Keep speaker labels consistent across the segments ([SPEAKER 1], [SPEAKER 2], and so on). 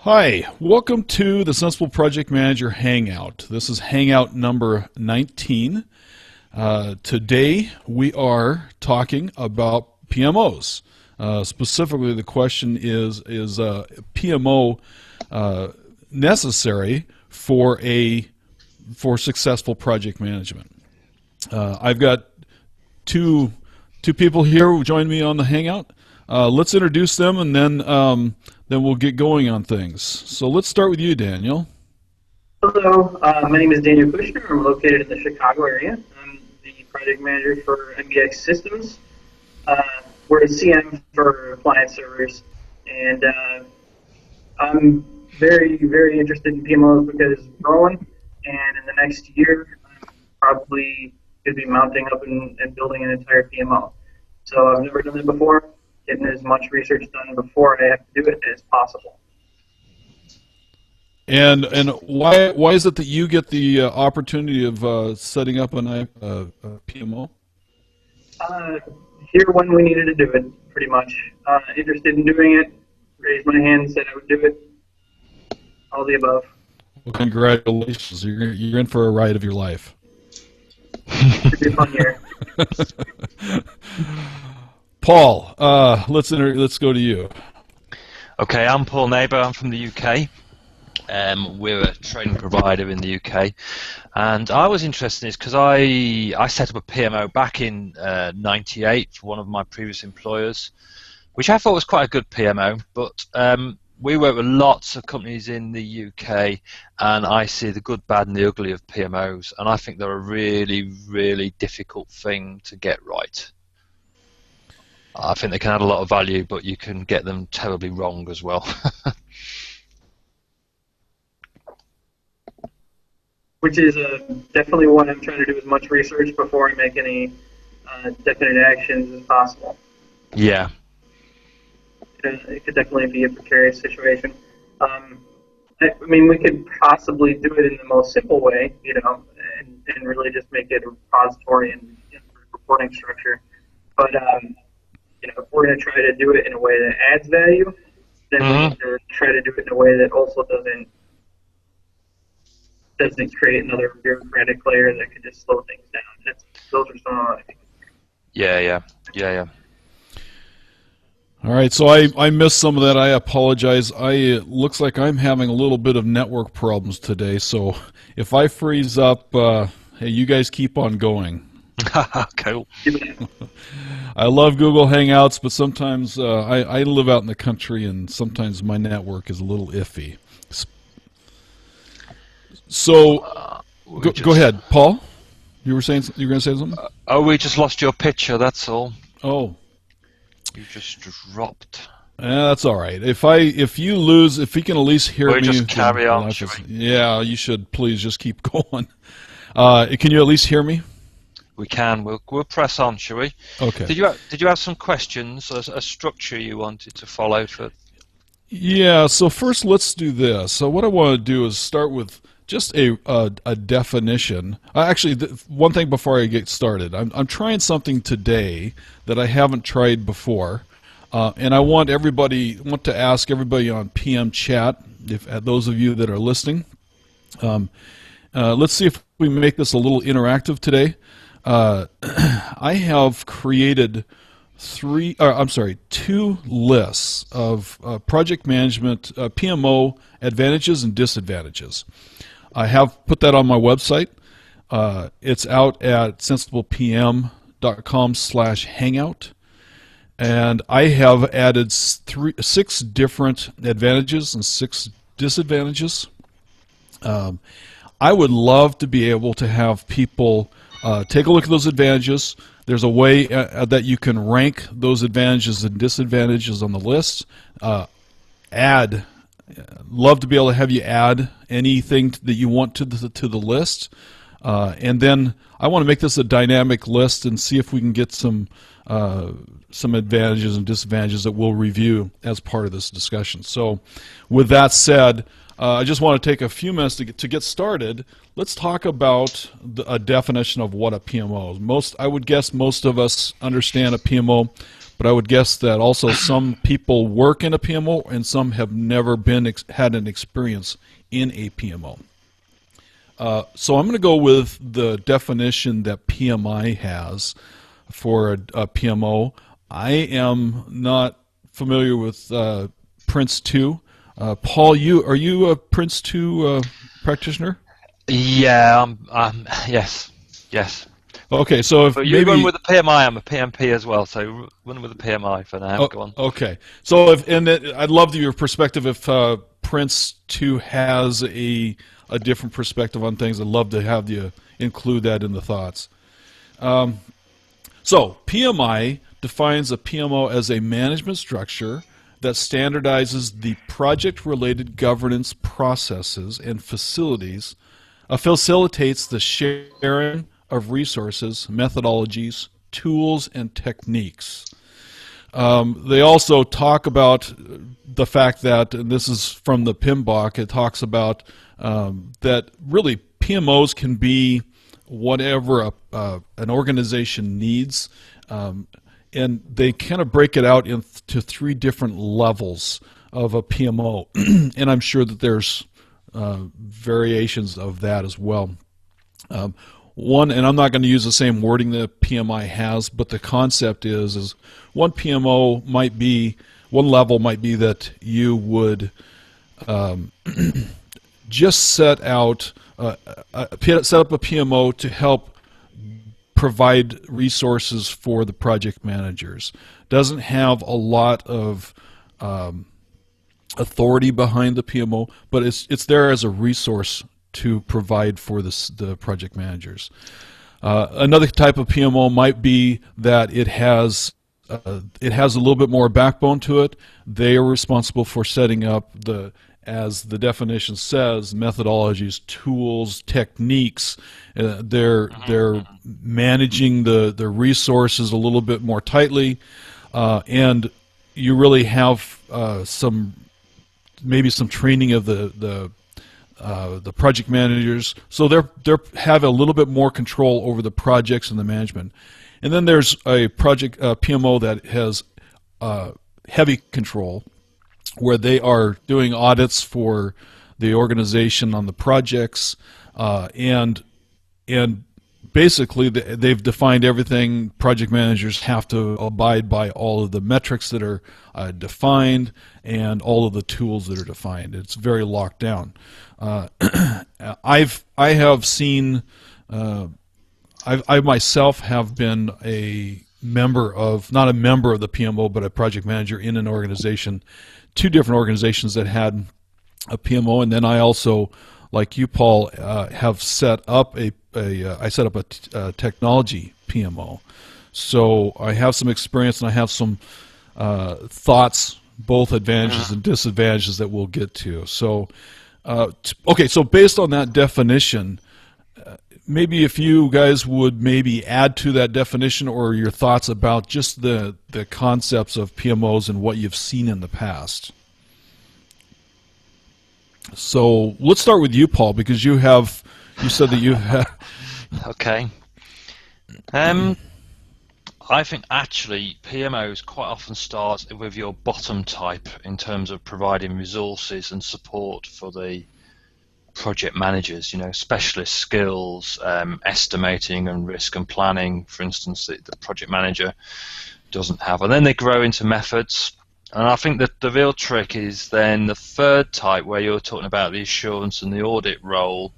[SPEAKER 1] Hi, welcome to the Sensible Project Manager Hangout. This is Hangout number 19. Today we are talking about PMOs. Specifically, the question is PMO necessary for successful project management? I've got two people here who join me on the Hangout. Let's introduce them, and then we'll get going on things. So let's start with you, Daniel.
[SPEAKER 2] Hello, my name is Daniel Kushner. I'm located in the Chicago area. I'm the project manager for MBX Systems. We're a CM for client servers, and I'm very, very interested in PMOs because it's growing, and in the next year, I'm probably going to be mounting up and building an entire PMO. So I've never done it before. Getting as much research done before I have to do it as possible.
[SPEAKER 1] And why is it that you get the opportunity of setting up a PMO?
[SPEAKER 2] Here when we needed to do it, pretty much. Interested in doing it, raised my hand, said I would do it. All the above.
[SPEAKER 1] Well, congratulations. You're in for a ride of your life.
[SPEAKER 2] Should be a fun year.
[SPEAKER 1] Paul, let's go to you.
[SPEAKER 3] Okay, I'm Paul Neighbour. I'm from the UK. We're a training provider in the UK, and I was interested in this because I set up a PMO back in '98 for one of my previous employers, which I thought was quite a good PMO. But we work with lots of companies in the UK, and I see the good, bad, and the ugly of PMOs, and I think they're a really, really difficult thing to get right. I think they can add a lot of value, but you can get them terribly wrong as well.
[SPEAKER 2] Which is definitely what I'm trying to do, as much research before I make any definite actions as possible.
[SPEAKER 3] Yeah.
[SPEAKER 2] It could definitely be a precarious situation. I mean, we could possibly do it in the most simple way, and really just make it a repository and reporting structure. But if we're going to try to do it in a way that adds value, then we need to try to do it in a way that also doesn't create another bureaucratic layer that could just slow things down. Those are some of the
[SPEAKER 3] Yeah.
[SPEAKER 1] All right, so I missed some of that. I apologize. It looks like I'm having a little bit of network problems today, so if I freeze up, hey, you guys keep on going.
[SPEAKER 3] Cool.
[SPEAKER 1] I love Google Hangouts, but sometimes I live out in the country, and sometimes my network is a little iffy. So, go ahead, Paul. You were going to say something?
[SPEAKER 3] We just lost your picture. That's all.
[SPEAKER 1] Oh.
[SPEAKER 3] You just dropped.
[SPEAKER 1] That's all right. If you can at least hear me.
[SPEAKER 3] Just carry on.
[SPEAKER 1] Yeah, you should. Please just keep going. Can you at least hear me?
[SPEAKER 3] We can. We'll press on, shall we?
[SPEAKER 1] Okay.
[SPEAKER 3] Did you have some questions, a structure you wanted to follow for?
[SPEAKER 1] Yeah. So first, let's do this. So what I want to do is start with just a definition. Actually, one thing before I get started, I'm trying something today that I haven't tried before, and I want to ask everybody on PM chat, those of you that are listening. Let's see if we make this a little interactive today. I have created two lists of project management PMO advantages and disadvantages. I have put that on my website. It's out at sensiblepm.com/hangout, and I have added 6 different advantages and 6 disadvantages. I would love to be able to have people take a look at those advantages. There's a way that you can rank those advantages and disadvantages on the list. Love to be able to have you add anything that you want to the list. And then I want to make this a dynamic list and see if we can get some advantages and disadvantages that we'll review as part of this discussion. So with that said, I just want to take a few minutes to get started. Let's talk about a definition of what a PMO is. I would guess most of us understand a PMO. but I would guess that also some people work in a PMO and some have never had an experience in a PMO. So I'm going to go with the definition that PMI has for a PMO. I am not familiar with Prince 2. Paul, are you a Prince 2 practitioner?
[SPEAKER 3] Yeah, yes.
[SPEAKER 1] Okay, so if
[SPEAKER 3] But you
[SPEAKER 1] maybe
[SPEAKER 3] run with the PMI, I'm a PMP as well, so run with the PMI for now. Go on.
[SPEAKER 1] Okay, so I'd love your perspective if Prince 2 has a different perspective on things. I'd love to have you include that in the thoughts. So PMI defines a PMO as a management structure that standardizes the project-related governance processes and facilities, facilitates the sharing of resources, methodologies, tools, and techniques. They also talk about the fact that, and this is from the PMBOK, it talks about that really PMOs can be whatever an organization needs, and they kind of break it out into 3 different levels of a PMO, and I'm sure that there's variations of that as well. One, and I'm not going to use the same wording that PMI has, but the concept is one PMO might be, one level might be that you would just set up a PMO to help provide resources for the project managers. Doesn't have a lot of authority behind the PMO, but it's there as a resource to provide for the project managers. Another type of PMO might be that it has a little bit more backbone to it. They are responsible for setting up as the definition says, methodologies, tools, techniques. They're managing the resources a little bit more tightly, and you really have maybe some training of the project managers, so they have a little bit more control over the projects and the management. And then there's a project PMO that has heavy control, where they are doing audits for the organization on the projects, and basically they've defined everything. Project managers have to abide by all of the metrics that are defined and all of the tools that are defined. It's very locked down. I have seen, I myself have been a member of, not a member of the PMO, but a project manager in an organization, 2 different organizations that had a PMO, and then I also, like you, Paul, have set up I set up a technology PMO. So I have some experience and I have some thoughts, both advantages and disadvantages that we'll get to. So, okay, so based on that definition, maybe if you guys would maybe add to that definition or your thoughts about just the concepts of PMOs and what you've seen in the past. So let's start with you, Paul, because you said that you have.
[SPEAKER 3] Okay. I think actually PMOs quite often start with your bottom type in terms of providing resources and support for the project managers, specialist skills, estimating and risk and planning, for instance, that the project manager doesn't have. And then they grow into methods. And I think that the real trick is then the 3rd type, where you're talking about the assurance and the audit role,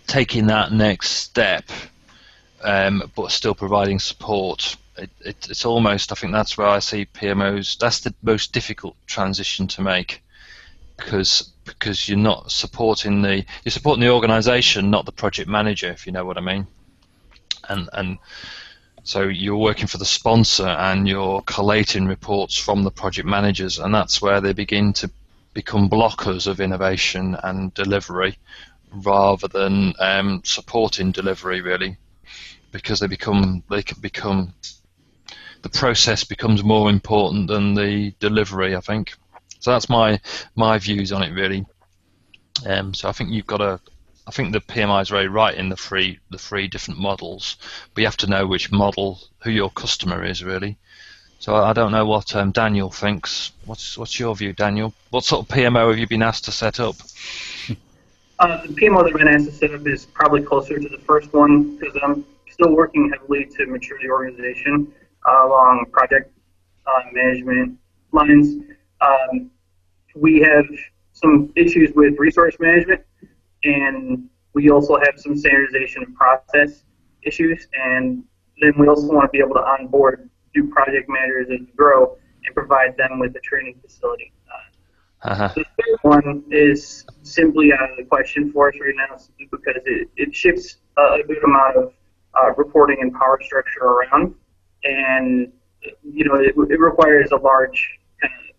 [SPEAKER 3] taking that next step, but still providing support. It's almost, I think that's where I see PMOs, that's the most difficult transition to make, because you're not supporting you're supporting the organization, not the project manager, if you know what I mean. And so you're working for the sponsor and you're collating reports from the project managers, and that's where they begin to become blockers of innovation and delivery rather than supporting delivery, really, because the process becomes more important than the delivery, I think. So that's my views on it, really. So I think you've got to I think the PMI is very right in the three different models, but you have to know which model, who your customer is really. So I don't know what Daniel thinks. What's your view, Daniel? What sort of PMO have you been asked to set up?
[SPEAKER 2] The PMO that I've been asked to set up is probably closer to the first one because I'm still working heavily to mature the organization along project management lines. We have some issues with resource management, and we also have some standardization and process issues. And then we also want to be able to onboard new project managers as we grow and provide them with a training facility. The third one is simply out of the question for us right now simply because it shifts a good amount of reporting and power structure around, and it requires a large kind of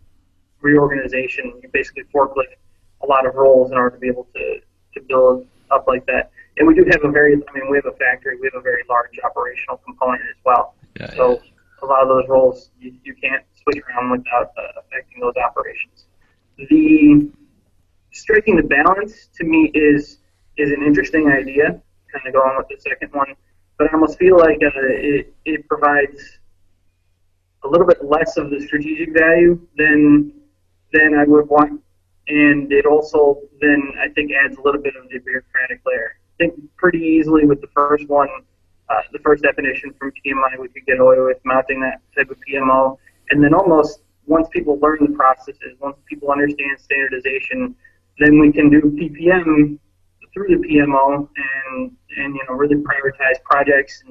[SPEAKER 2] reorganization. You basically forklift a lot of roles in order to be able to build up like that. And we do have we have a factory, we have a very large operational component as well. So a lot of those roles you can't switch around without affecting those operations. The striking the balance to me is an interesting idea, kind of going with the second one, but I almost feel like it provides a little bit less of the strategic value than I would want, and it also then I think adds a little bit of the bureaucratic layer. I think pretty easily with the first one, the first definition from PMI, we could get away with mounting that type of PMO, and then almost once people learn the processes, once people understand standardization, then we can do PPM through the PMO and really prioritize projects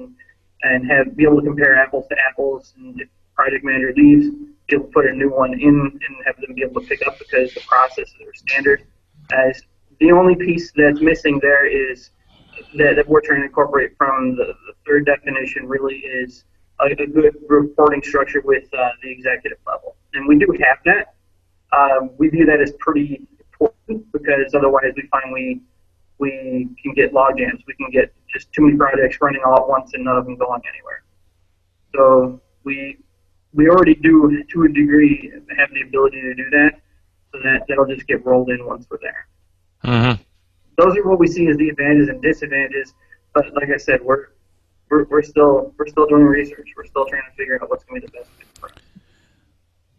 [SPEAKER 2] and be able to compare apples to apples. And if project manager leaves, be able to put a new one in and have them be able to pick up because the processes are standard. As the only piece that's missing there is that we're trying to incorporate from the third definition really is a good reporting structure with the executive level. And we do have that. We view that as pretty important because otherwise we find we can get log jams. We can get just too many projects running all at once and none of them going anywhere. So we already do, to a degree, have the ability to do that. So that'll just get rolled in once we're there.
[SPEAKER 3] Mm-hmm.
[SPEAKER 2] Those are what we see as the advantages and disadvantages. But like I said, we're still doing research. We're still trying to figure out what's going to be the best fit for us.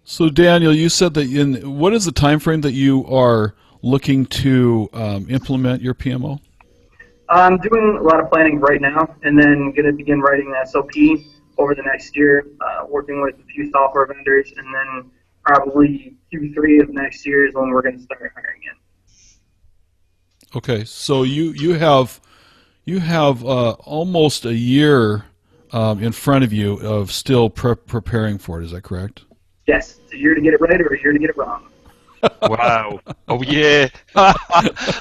[SPEAKER 1] So Daniel, you said that what is the time frame that you are looking to implement your PMO?
[SPEAKER 2] I'm doing a lot of planning right now, and then going to begin writing the SOP over the next year, working with a few software vendors, and then probably Q3 of next year is when we're going to start hiring in.
[SPEAKER 1] Okay, so you have almost a year in front of you of still preparing for it. Is that correct?
[SPEAKER 2] Yes, it's a year to get it right or a year to get it wrong.
[SPEAKER 3] Wow! Oh yeah!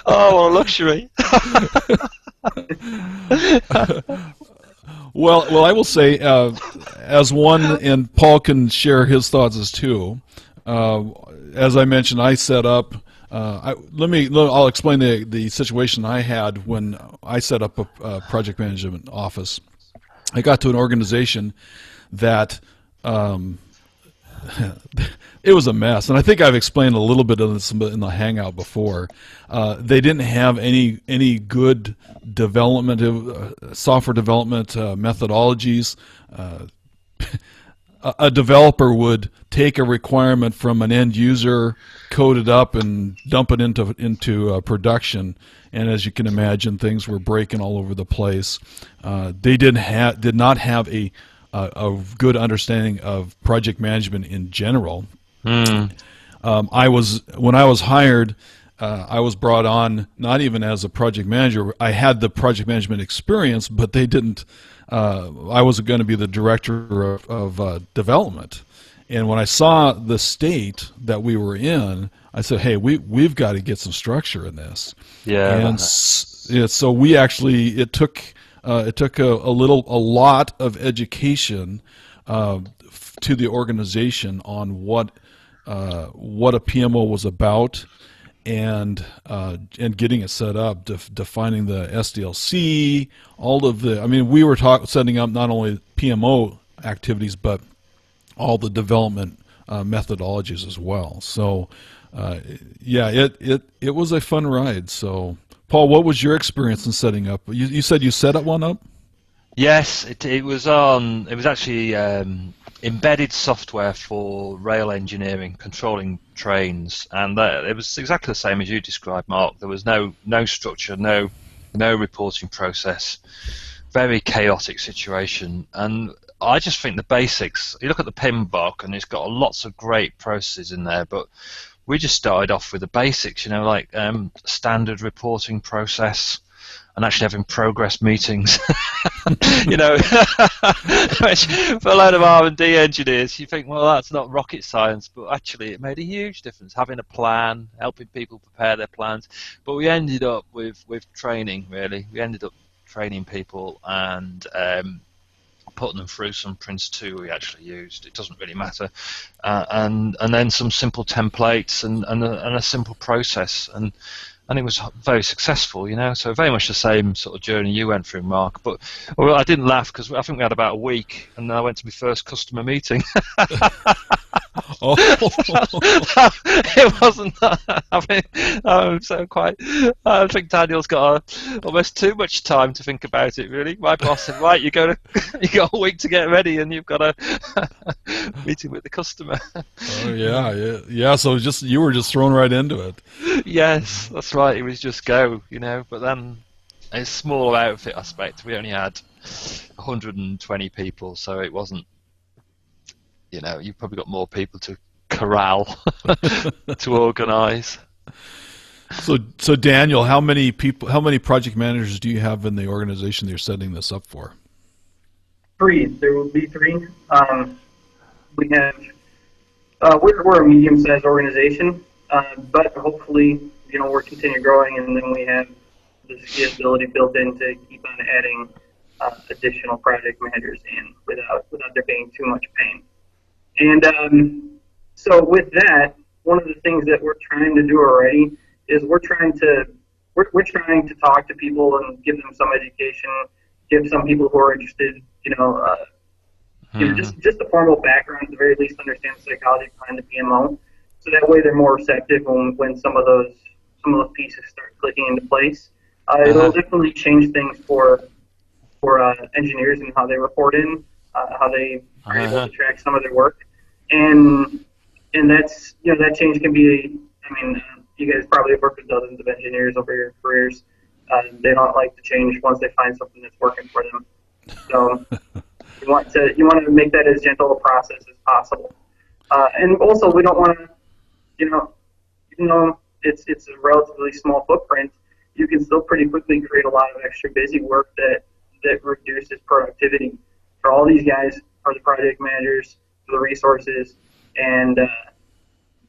[SPEAKER 3] Oh, luxury.
[SPEAKER 1] Well, I will say, as one, and Paul can share his thoughts as too. As I mentioned, I set up. I'll explain the situation I had when I set up a project management office. I got to an organization that it was a mess, and I think I've explained a little bit of this in the Hangout before. They didn't have any good software development methodologies. A developer would take a requirement from an end user, code it up, and dump it into production. And as you can imagine, things were breaking all over the place. They did not have a good understanding of project management in general. When I was hired, I was brought on not even as a project manager. I had the project management experience, but they didn't. I was going to be the director of development, and when I saw the state that we were in, I said, "Hey, we've got to get some structure in this."
[SPEAKER 3] Yeah.
[SPEAKER 1] And so we actually it took a lot of education to the organization on what a PMO was about. And getting it set up, defining the SDLC, all of the. I mean, we were setting up not only PMO activities, but all the development methodologies as well. So, yeah, it was a fun ride. So Paul, what was your experience in setting up? You said you set up one up?
[SPEAKER 3] Yes, it was on. It was actually embedded software for rail engineering, controlling trains, and it was exactly the same as you described, Mark. There was no structure, no reporting process, very chaotic situation, and I just think the basics. You look at the PIM book, and it's got lots of great processes in there, but we just started off with the basics, like standard reporting process, and actually having progress meetings. Which for a load of R&D engineers, you think, well, that's not rocket science, but actually it made a huge difference, having a plan, helping people prepare their plans. But we ended up with training, really. We ended up training people and putting them through some Prince 2 we actually used. It doesn't really matter. And then some simple templates and a simple process. And it was very successful, so very much the same sort of journey you went through, Mark. But I didn't laugh because I think we had about a week, and then I went to my first customer meeting.
[SPEAKER 1] Oh.
[SPEAKER 3] It wasn't that. I think Daniel's got almost too much time to think about it, really. My boss said, right, you got a week to get ready, and you've got a meeting with the customer.
[SPEAKER 1] Oh, yeah. So you were just thrown right into it.
[SPEAKER 3] Yes, that's right. It was just go, But then a smaller outfit, I suspect. We only had 120 people, so it wasn't. You've probably got more people to corral to organise.
[SPEAKER 1] So Daniel, how many project managers do you have in the organization that you're setting this up for?
[SPEAKER 2] 3. There will be 3. We have. We're a medium-sized organization, but hopefully, we're continuing growing, and then we have the scalability built in to keep on adding additional project managers in without there being too much pain. And so with that, one of the things that we're trying to do already is we're trying to talk to people and give them some education, give some people who are interested, just a formal background, at the very least, understand the psychology behind the PMO, so that way they're more receptive when some of those pieces start clicking into place. It'll definitely change things for engineers and how they report in, how they are able to track some of their work, and that's that change can be. You guys probably have worked with dozens of engineers over your careers. They don't like to change once they find something that's working for them. So you want to make that as gentle a process as possible. And also, we don't want to, even though it's a relatively small footprint, you can still pretty quickly create a lot of extra busy work that reduces productivity for all these guys, for the project managers, for the resources, and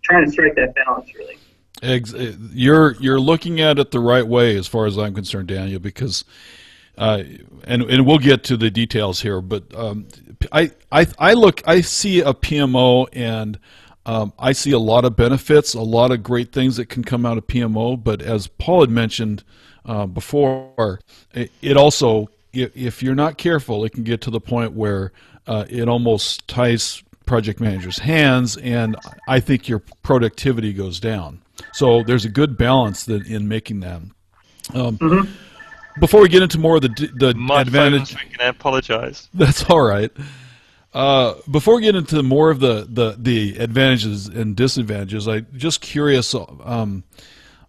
[SPEAKER 2] trying to strike that balance, really.
[SPEAKER 1] You're looking at it the right way, as far as I'm concerned, Daniel, because and we'll get to the details here, but I see a PMO, and I see a lot of benefits, a lot of great things that can come out of PMO. But as Paul had mentioned before, it also, if you're not careful, it can get to the point where it almost ties project managers' hands, and I think your productivity goes down. So there's a good balance in making that. Before we get into more of the
[SPEAKER 3] My
[SPEAKER 1] advantage,
[SPEAKER 3] I apologize.
[SPEAKER 1] that's all right. Before we get into more of the advantages and disadvantages, I'm just curious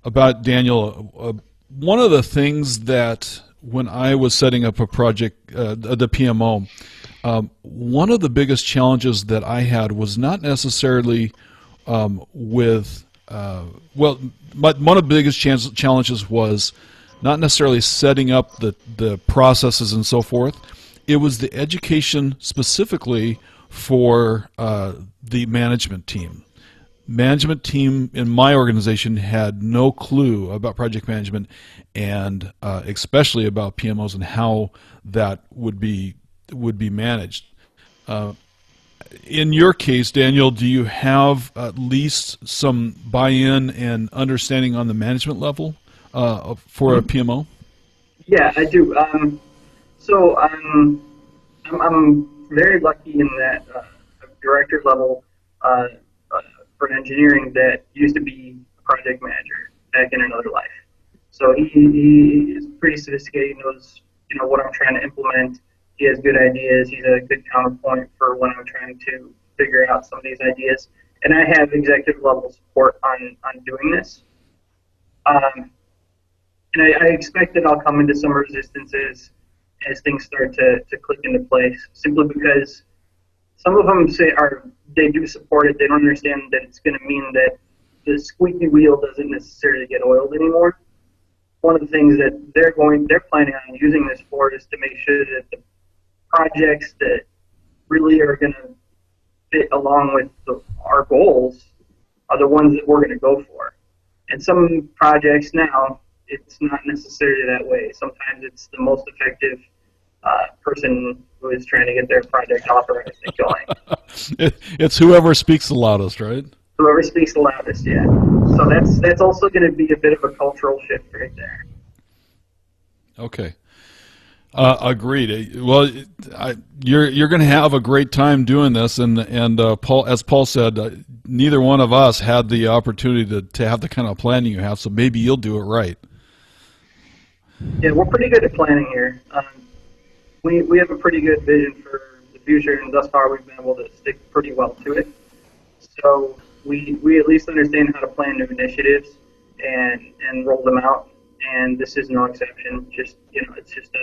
[SPEAKER 1] about Daniel. One of the things that when I was setting up a project, the PMO, one of the biggest challenges that I had was not necessarily with one of the biggest challenges was not necessarily setting up the processes and so forth. It was the education specifically for the management team. Management team in my organization had no clue about project management, and especially about PMOs and how that would be managed. In your case, Daniel, do you have at least some buy-in and understanding on the management level for a PMO?
[SPEAKER 2] Yeah, I do. So I'm very lucky in that director level for engineering that used to be a project manager back in another life. So he is pretty sophisticated. He knows, what I'm trying to implement. He has good ideas. He's a good counterpoint for when I'm trying to figure out some of these ideas. And I have executive level support on doing this. And I expect that I'll come into some resistances as things start to click into place, simply because some of them they do support it. They don't understand that it's going to mean that the squeaky wheel doesn't necessarily get oiled anymore. One of the things that they're planning on using this for is to make sure that the projects that really are going to fit along with our goals are the ones that we're going to go for. And some projects now, it's not necessarily that way. Sometimes it's the most effective person who is trying to get their project authorized and going.
[SPEAKER 1] It's whoever speaks the loudest, right?
[SPEAKER 2] Whoever speaks the loudest, yeah. So that's also going to be a bit of a cultural shift right there.
[SPEAKER 1] Okay. Agreed. Well, you're going to have a great time doing this, and Paul, as Paul said, neither one of us had the opportunity to have the kind of planning you have, so maybe you'll do it right.
[SPEAKER 2] Yeah, we're pretty good at planning here. We have a pretty good vision for the future, and thus far we've been able to stick pretty well to it. So we at least understand how to plan new initiatives and roll them out, and this is no exception. It's just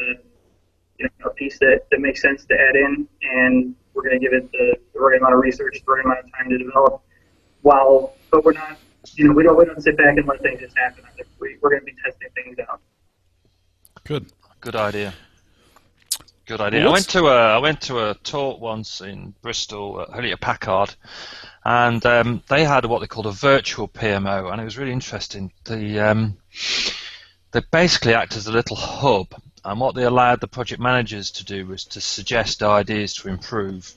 [SPEAKER 2] a piece that makes sense to add in, and we're going to give it the right amount of research, the right amount of time to develop. But we're not, we don't sit back and let things just happen. We're going to be testing things out.
[SPEAKER 3] Good idea. Good idea. I went to a talk once in Bristol at Hewlett Packard, and they had what they called a virtual PMO, and it was really interesting. They basically act as a little hub, and what they allowed the project managers to do was to suggest ideas to improve,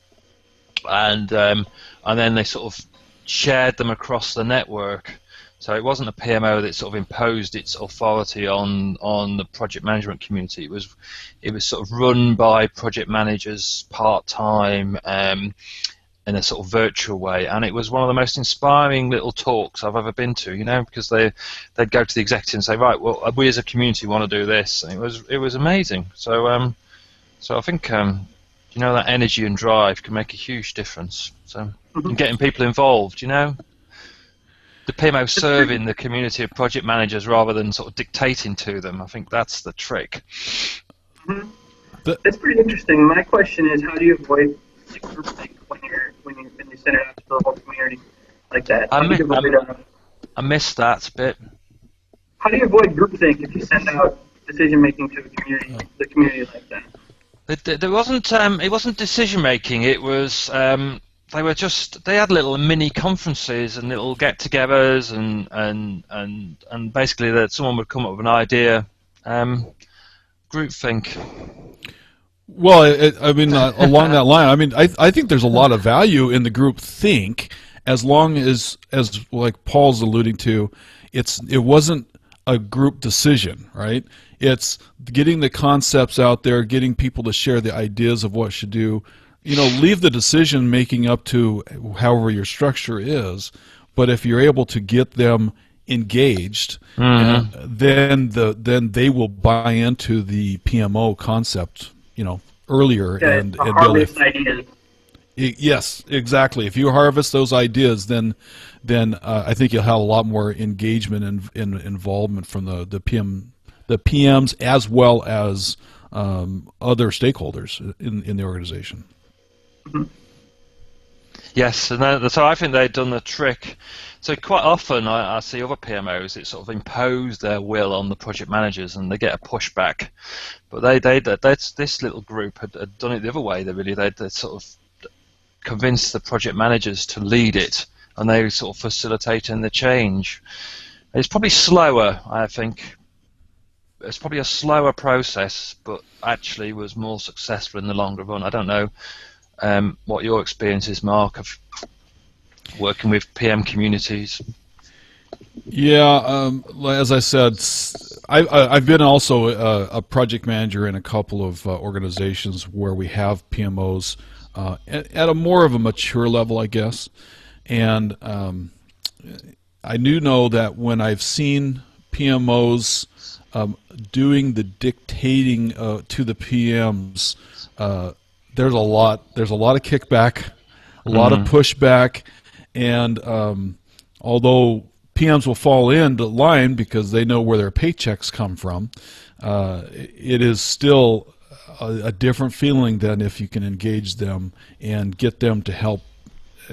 [SPEAKER 3] and then they sort of shared them across the network. So it wasn't a PMO that sort of imposed its authority on the project management community. It was sort of run by project managers part-time in a sort of virtual way, and it was one of the most inspiring little talks I've ever been to. Because they'd go to the executive and say, right, well, we as a community want to do this, and it was amazing. So I think that energy and drive can make a huge difference. So in getting people involved, the PMO serving the community of project managers rather than sort of dictating to them. I think that's the trick.
[SPEAKER 2] Mm-hmm. That's pretty interesting. My question is, how do you avoid groupthink when you send it out to the whole community like that?
[SPEAKER 3] I missed that bit.
[SPEAKER 2] How do you avoid groupthink if you send out decision making to the community like that?
[SPEAKER 3] There wasn't. It wasn't decision making. It was. They had little mini conferences and little get-togethers, and basically that someone would come up with an idea. Groupthink.
[SPEAKER 1] Well, along that line, I think there's a lot of value in the group think, as long as like Paul's alluding to, it wasn't a group decision, right? It's getting the concepts out there, getting people to share the ideas of what should do. Leave the decision making up to however your structure is, but if you're able to get them engaged, then they will buy into the PMO concept, earlier and build it.
[SPEAKER 2] Ideas.
[SPEAKER 1] Yes, exactly. If you harvest those ideas, then I think you'll have a lot more engagement and involvement from the PMs as well as other stakeholders in the organization.
[SPEAKER 2] Mm-hmm.
[SPEAKER 3] Yes, and so I think they've done the trick. So quite often I see other PMOs that sort of impose their will on the project managers, and they get a pushback. But this little group had done it the other way. They'd sort of convinced the project managers to lead it, and they were sort of facilitating the change. It's probably slower, I think. It's probably a slower process, but actually was more successful in the longer run. I don't know what your experience is, Mark, of working with PM communities.
[SPEAKER 1] Yeah, as I said, I've been also a project manager in a couple of organizations where we have PMOs at a more of a mature level, I guess. And I do know that when I've seen PMOs doing the dictating to the PMs, there's a lot of kickback, a lot of pushback, and although PMs will fall into line because they know where their paychecks come from, it is still a different feeling than if you can engage them and get them to help,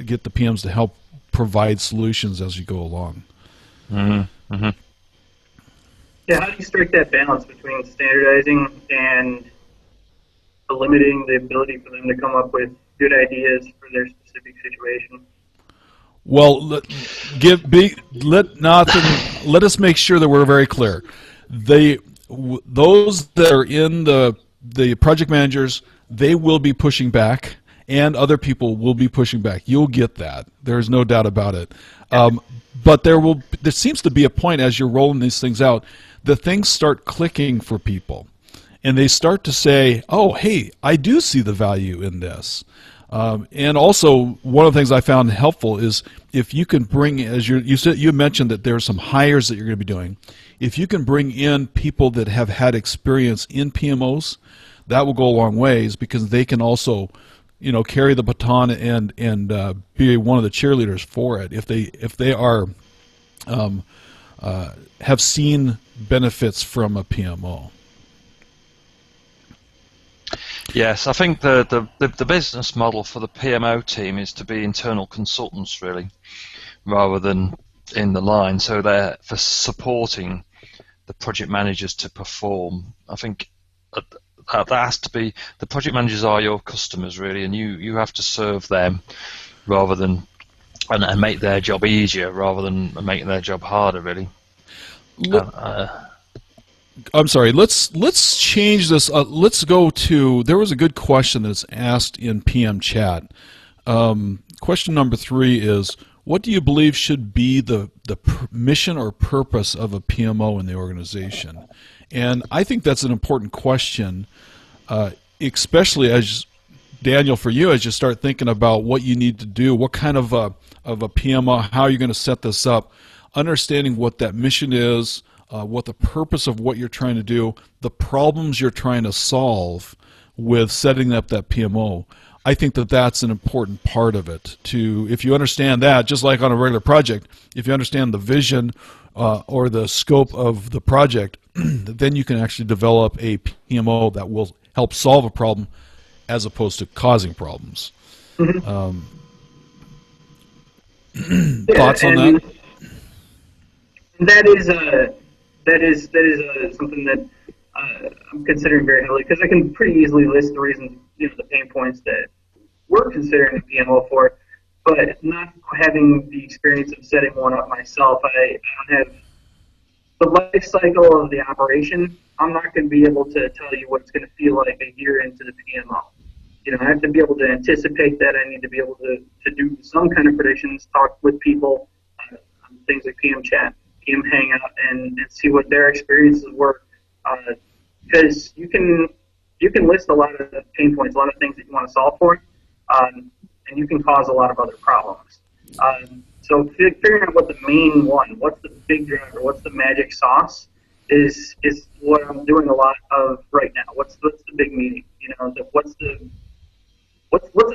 [SPEAKER 1] get the PMs to help provide solutions as you go along.
[SPEAKER 2] Yeah, how do you strike that balance between standardizing and limiting the ability for them to come up with good ideas for their specific situation?
[SPEAKER 1] Well, let us make sure that we're very clear. Those that are in the project managers, they will be pushing back, and other people will be pushing back. You'll get that. There's no doubt about it. But there seems to be a point as you're rolling these things out that things start clicking for people, and they start to say, "Oh, hey, I do see the value in this." And also, one of the things I found helpful is if you can bring, as you mentioned that there are some hires that you're going to be doing. If you can bring in people that have had experience in PMOs, that will go a long ways because they can also, carry the baton and be one of the cheerleaders for it if they are have seen benefits from a PMO.
[SPEAKER 3] Yes, I think the business model for the PMO team is to be internal consultants, really, rather than in the line. So they're for supporting the project managers to perform. I think that has to be, the project managers are your customers, really, and you have to serve them rather than and make their job easier rather than making their job harder, really.
[SPEAKER 1] I'm sorry. Let's change this. Let's go to. There was a good question that's asked in PM chat. Question number 3 is: what do you believe should be the mission or purpose of a PMO in the organization? And I think that's an important question, especially as Daniel, for you, as you start thinking about what you need to do, what kind of a PMO, how you're going to set this up, understanding what that mission is. What the purpose of what you're trying to do, the problems you're trying to solve with setting up that PMO. I think that that's an important part of it. If you understand that, just like on a regular project, if you understand the vision or the scope of the project, then you can actually develop a PMO that will help solve a problem as opposed to causing problems. Thoughts on that?
[SPEAKER 2] That is something that I'm considering very heavily because I can pretty easily list the reasons, the pain points that we're considering a PMO for, but not having the experience of setting one up myself. I don't have the life cycle of the operation. I'm not going to be able to tell you what it's going to feel like a year into the PMO. I have to be able to anticipate that. I need to be able to do some kind of predictions, talk with people on things like PM chat, PM Hangout, and see what their experiences were, because you can list a lot of pain points, a lot of things that you want to solve for, and you can cause a lot of other problems. So figuring out what the main one, what's the big driver, what's the magic sauce, is what I'm doing a lot of right now. What's the big meeting? What's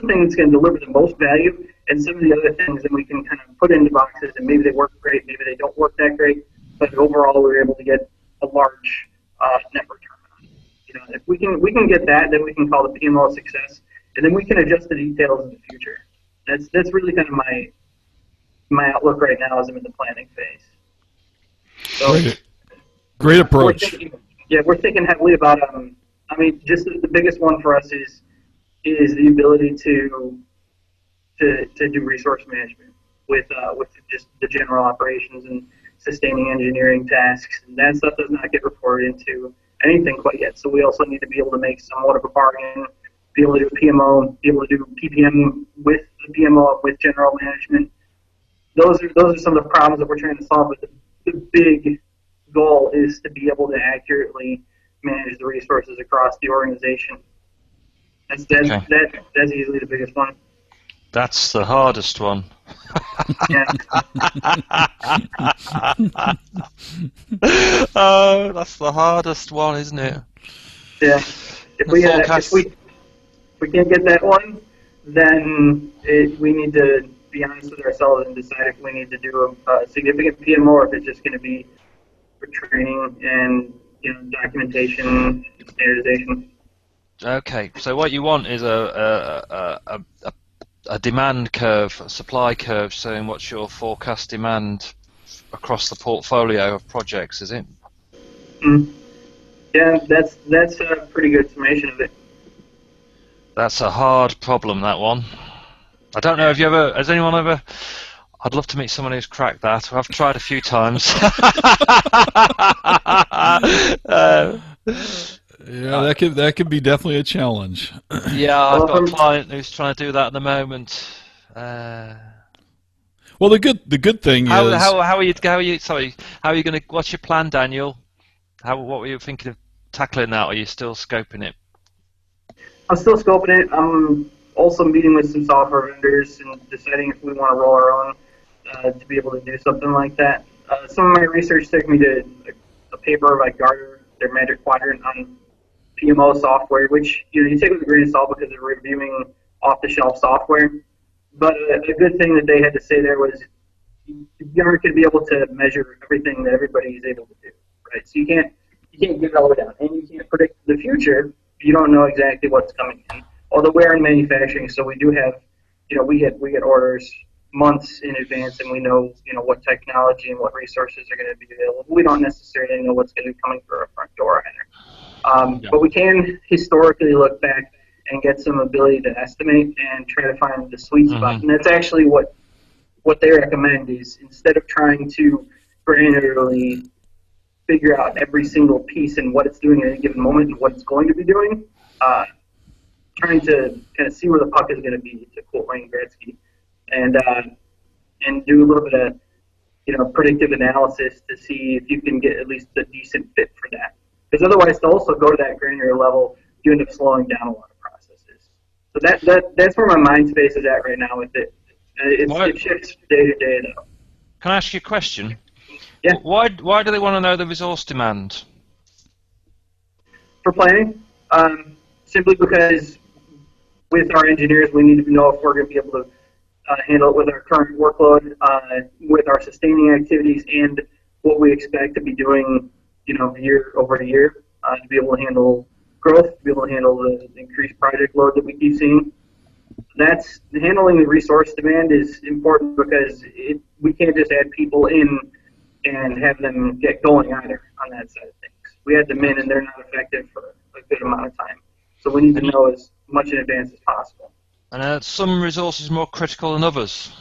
[SPEAKER 2] the thing that's going to deliver the most value, and some of the other things that we can kind of put into boxes, and maybe they work great, maybe they don't work that great, but overall we're able to get a large net return on it. If we can get that, then we can call the PMO a success, and then we can adjust the details in the future. That's really kind of my outlook right now as I'm in the planning phase. So,
[SPEAKER 1] great approach.
[SPEAKER 2] We're thinking heavily about just the biggest one for us is the ability to do resource management with just the general operations and sustaining engineering tasks, and that stuff does not get reported into anything quite yet. So we also need to be able to make somewhat of a bargain, be able to do PMO, be able to do PPM with the PMO, with general management. Those are some of the problems that we're trying to solve, but the big goal is to be able to accurately manage the resources across the organization. That's easily the biggest one.
[SPEAKER 3] That's the hardest one.
[SPEAKER 2] Yeah.
[SPEAKER 3] Oh, that's the hardest one, isn't it?
[SPEAKER 2] Yeah. If
[SPEAKER 3] The
[SPEAKER 2] we
[SPEAKER 3] forecast.
[SPEAKER 2] if we can't get that one, then we need to be honest with ourselves and decide if we need to do a significant PMO or if it's just going to be for training and documentation and standardization.
[SPEAKER 3] Okay, so what you want is a demand curve, a supply curve, showing what's your forecast demand across the portfolio of projects, is it?
[SPEAKER 2] Mm. Yeah, that's a pretty good summation of it.
[SPEAKER 3] That's a hard problem, that one. I don't know if you ever, has anyone ever, I'd love to meet someone who's cracked that. I've tried a few times.
[SPEAKER 1] Yeah, that could be definitely a challenge.
[SPEAKER 3] Yeah, I've
[SPEAKER 2] Well,
[SPEAKER 3] got a client who's trying to do that at the moment.
[SPEAKER 1] Well, the good thing is
[SPEAKER 3] How are you sorry, how are you going to, what's your plan, Daniel? What were you thinking of tackling that, or are you still scoping it?
[SPEAKER 2] I'm still scoping it. I'm also meeting with some software vendors and deciding if we want to roll our own to be able to do something like that. Some of my research took me to a paper by Gartner, their Magic Quadrant on PMO software, which you take with a grain of salt because they're reviewing off-the-shelf software. But a good thing that they had to say there was you never could be able to measure everything that everybody is able to do, right? So you can't get it all the way down, and you can't predict the future. You don't know exactly what's coming in. Although we're in manufacturing, so we do have, we get orders months in advance, and we know what technology and what resources are going to be available. We don't necessarily know what's going to be coming through our front door either.
[SPEAKER 3] Yeah.
[SPEAKER 2] But we can historically look back and get some ability to estimate and try to find the sweet spot. And that's actually what they recommend is instead of trying to granularly figure out every single piece and what it's doing at any given moment and what it's going to be doing, trying to kind of see where the puck is going to be, to quote Wayne Gretzky, and do a little bit of predictive analysis to see if you can get at least a decent fit for that. Because otherwise, to also go to that granular level, you end up slowing down a lot of processes. So that's where my mind space is at right now with it. It shifts day to day, though.
[SPEAKER 3] Can I ask you a question?
[SPEAKER 2] Yeah.
[SPEAKER 3] Why do they want to know the resource demand?
[SPEAKER 2] For planning, simply because with our engineers, we need to know if we're going to be able to handle it with our current workload, with our sustaining activities, and what we expect to be doing, year over year, to be able to handle growth, to be able to handle the increased project load that we keep seeing. That's handling the resource demand is important because we can't just add people in and have them get going either on that side of things. We add them in and they're not effective for a good amount of time. So we need to know as much in advance as possible.
[SPEAKER 3] And are some resources more critical than others?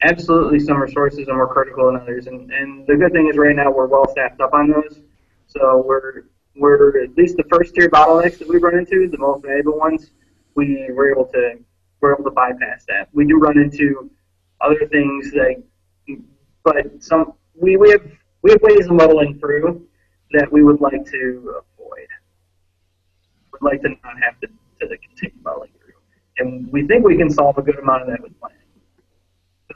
[SPEAKER 2] Absolutely, some resources are more critical than others, and the good thing is right now we're well staffed up on those. So we're at least the first tier bottlenecks that we run into, the most valuable ones, we're able to bypass that. We do run into other things but we have ways of muddling through that we would like to avoid. We'd like to not have to continue muddling through, and we think we can solve a good amount of that with planning.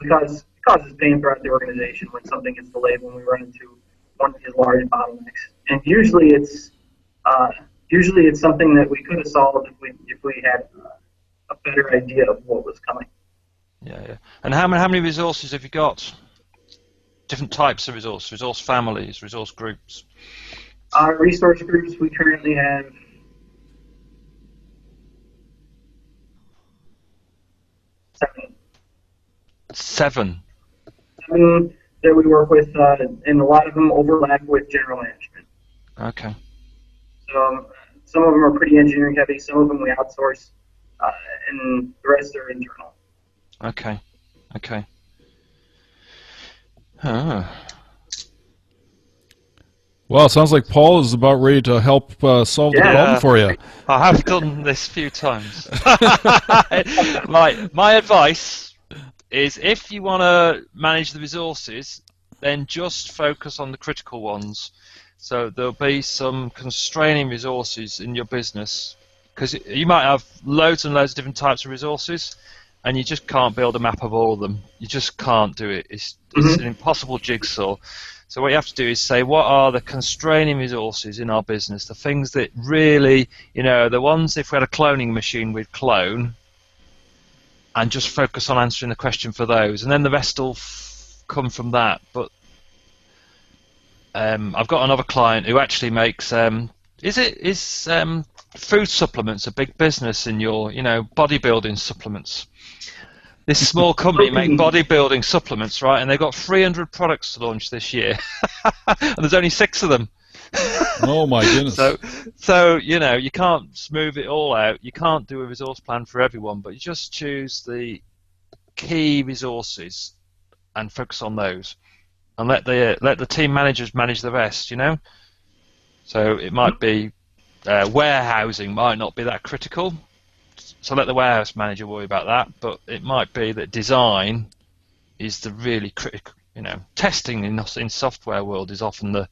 [SPEAKER 2] Because it causes pain throughout the organization when something gets delayed when we run into one of these large bottlenecks. And usually it's something that we could have solved if we had a better idea of what was coming.
[SPEAKER 3] Yeah. And how many resources have you got? Different types of resource families, resource groups.
[SPEAKER 2] Our resource groups, we currently have
[SPEAKER 3] 7.
[SPEAKER 2] 7 that we work with, and a lot of them overlap with general management.
[SPEAKER 3] Okay.
[SPEAKER 2] So some of them are pretty engineering heavy, some of them we outsource, and the rest are internal.
[SPEAKER 3] Okay. Ah.
[SPEAKER 1] Well, it sounds like Paul is about ready to help solve the problem for you.
[SPEAKER 3] I have done this a few times. My advice is if you want to manage the resources, then just focus on the critical ones. So there'll be some constraining resources in your business because you might have loads and loads of different types of resources, and you just can't build a map of all of them. You just can't do it. It's an impossible jigsaw. So what you have to do is say, what are the constraining resources in our business, the things that really, the ones, if we had a cloning machine, we'd clone, and just focus on answering the question for those, and then the rest will come from that. But I've got another client who actually makes, is food supplements a big business in your, bodybuilding supplements? This small company make bodybuilding supplements, right? And they've got 300 products to launch this year, and there's only 6 of them.
[SPEAKER 1] Oh my goodness!
[SPEAKER 3] So you can't smooth it all out. You can't do a resource plan for everyone, but you just choose the key resources and focus on those, and let the team managers manage the rest. So it might be warehousing might not be that critical. So let the warehouse manager worry about that, but it might be that design is the really critical. Testing in software world is often the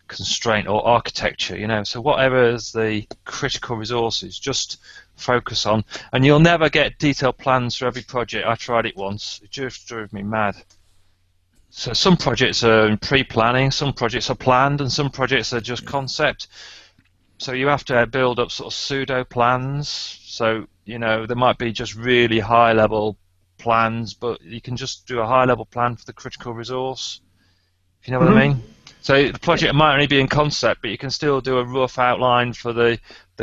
[SPEAKER 3] constraint, or architecture. So whatever is the critical resources, just focus on, and you'll never get detailed plans for every project. I tried it once; it just drove me mad. So some projects are in pre-planning, some projects are planned, and some projects are just concept. So you have to build up sort of pseudo plans. So there might be just really high level plans, but you can just do a high level plan for the critical resource, if you know what I mean. So the project might only be in concept, but you can still do a rough outline for the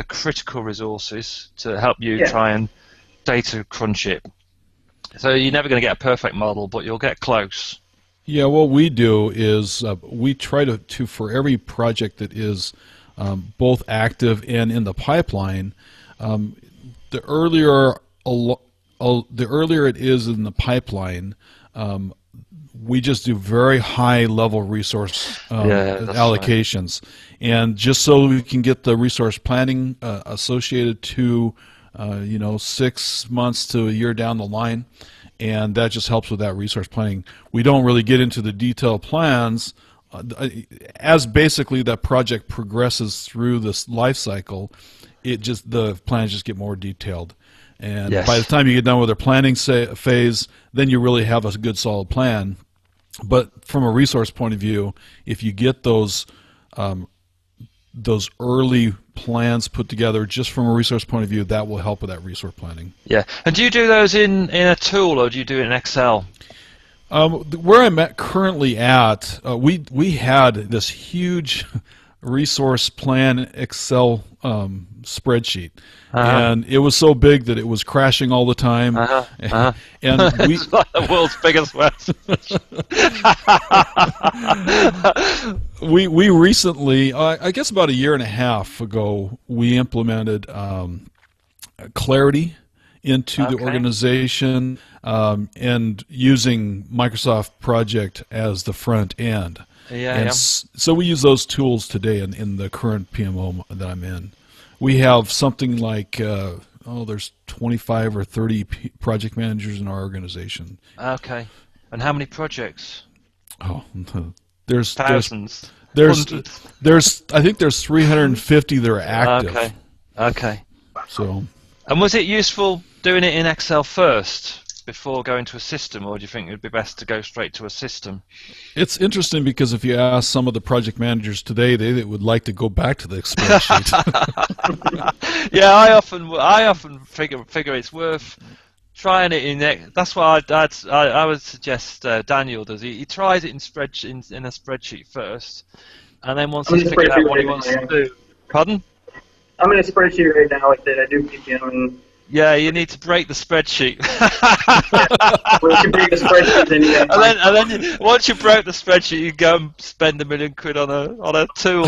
[SPEAKER 3] critical resources to help you try and data crunch it. So you're never going to get a perfect model, but you'll get close.
[SPEAKER 1] Yeah, what we do is we try to for every project that is both active and in the pipeline, the earlier it is in the pipeline, we just do very high level resource allocations, right. And just so we can get the resource planning associated to 6 months to a year down the line, and that just helps with that resource planning. We don't really get into the detailed plans as basically that project progresses through this life cycle. The plans just get more detailed. And by the time you get done with the planning phase, then you really have a good solid plan. But from a resource point of view, if you get those early plans put together just from a resource point of view, that will help with that resource planning. Yeah.
[SPEAKER 3] And do you do those in a tool, or do you do it in Excel?
[SPEAKER 1] Where I'm currently at, we had this huge resource plan Excel spreadsheet, and it was so big that it was crashing all the time. And we
[SPEAKER 3] it's like the world's biggest website.
[SPEAKER 1] we recently, I guess about a year and a half ago, we implemented Clarity into the organization, and using Microsoft Project as the front end. So we use those tools today in the current PMO that I'm in. We have something like there's 25 or 30 project managers in our organization.
[SPEAKER 3] Okay. And how many projects?
[SPEAKER 1] Oh, there's
[SPEAKER 3] thousands.
[SPEAKER 1] There's I think there's 350 that are active.
[SPEAKER 3] Okay.
[SPEAKER 1] So.
[SPEAKER 3] And was it useful doing it in Excel first before going to a system, or do you think it would be best to go straight to a system?
[SPEAKER 1] It's interesting because if you ask some of the project managers today, they would like to go back to the spreadsheet.
[SPEAKER 3] Yeah, I often figure it's worth trying it in. That's why I would suggest Daniel does. He tries it in a spreadsheet first, and then once he's figured out what he wants to do. Pardon?
[SPEAKER 2] I'm in a spreadsheet right now with it. I do PPM.
[SPEAKER 3] Yeah, you need to break the spreadsheet.
[SPEAKER 2] Once you break the spreadsheet, then you
[SPEAKER 3] and then once you broke the spreadsheet, you go and spend £1 million on a tool.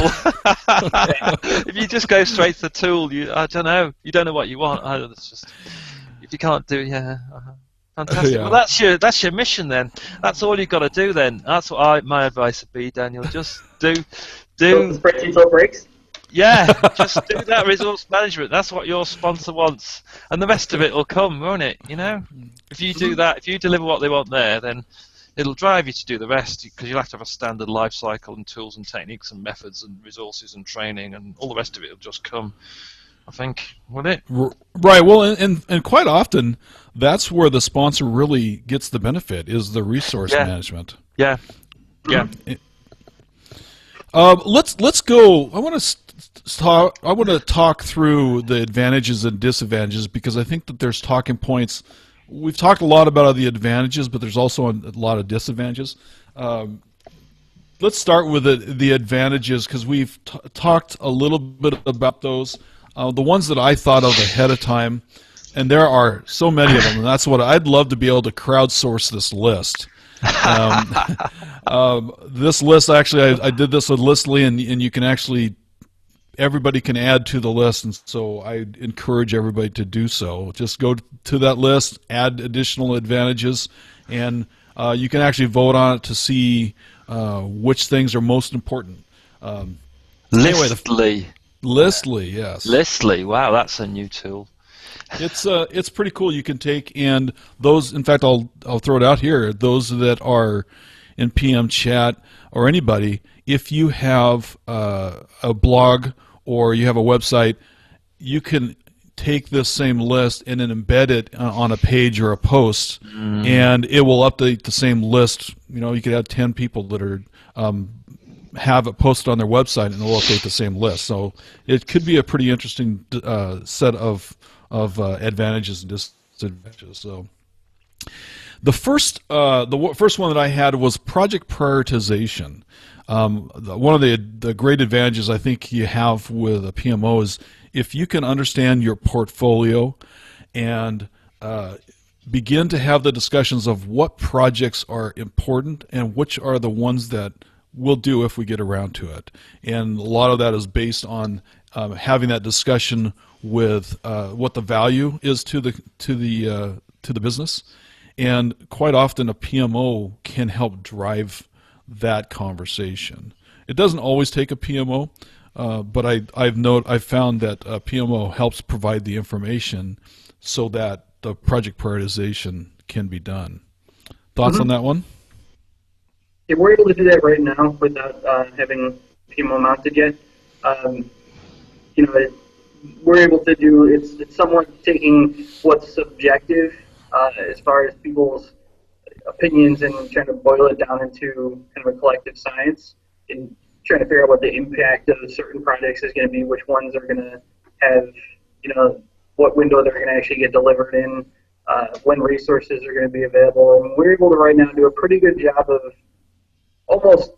[SPEAKER 3] If you just go straight to the tool, I don't know. You don't know what you want. It's just, if you can't do, fantastic. Well, that's your mission then. That's all you've got to do then. That's what my advice would be, Daniel. Just do.
[SPEAKER 2] So the spreadsheet till it breaks.
[SPEAKER 3] Yeah, just do that resource management. That's what your sponsor wants, and the rest of it will come, won't it? If you do that, if you deliver what they want there, then it'll drive you to do the rest, because you'll have to have a standard life cycle and tools and techniques and methods and resources and training, and all the rest of it will just come. I think, would it?
[SPEAKER 1] Right. Well, and quite often that's where the sponsor really gets the benefit is the resource management.
[SPEAKER 3] Yeah. Yeah.
[SPEAKER 1] Let's go. I want to talk through the advantages and disadvantages because I think that there's talking points. We've talked a lot about the advantages, but there's also a lot of disadvantages. Let's start with the advantages because we've talked a little bit about those. The ones that I thought of ahead of time, and there are so many of them, and that's what I'd love to be able to crowdsource this list. This list, actually, I did this with Listly, and you can actually, everybody can add to the list, and so I encourage everybody to do so. Just go to that list, add additional advantages, and you can actually vote on it to see which things are most important.
[SPEAKER 3] Listly.
[SPEAKER 1] Listly, yes.
[SPEAKER 3] Listly, wow, that's a new tool.
[SPEAKER 1] It's pretty cool. You can take, and those, in fact, I'll throw it out here. Those that are in PM chat or anybody, if you have a blog or you have a website, you can take this same list and then embed it on a page or a post, and it will update the same list. You know, you could have 10 people that are have it posted on their website, and it'll update the same list. So it could be a pretty interesting set of advantages and disadvantages. So the first one that I had was project prioritization. One of the great advantages I think you have with a PMO is if you can understand your portfolio and begin to have the discussions of what projects are important and which are the ones that we'll do if we get around to it. And a lot of that is based on having that discussion with what the value is to the business, and quite often a PMO can help drive that conversation. It doesn't always take a PMO, but I've found that a PMO helps provide the information so that the project prioritization can be done. Thoughts on that one?
[SPEAKER 2] Yeah, we're able to do that right now without having PMO mounted yet. We're able to do it's somewhat taking what's subjective as far as people's opinions and trying to boil it down into kind of a collective science and trying to figure out what the impact of certain projects is going to be, which ones are going to have, what window they're going to actually get delivered in, when resources are going to be available. And we're able to right now do a pretty good job of almost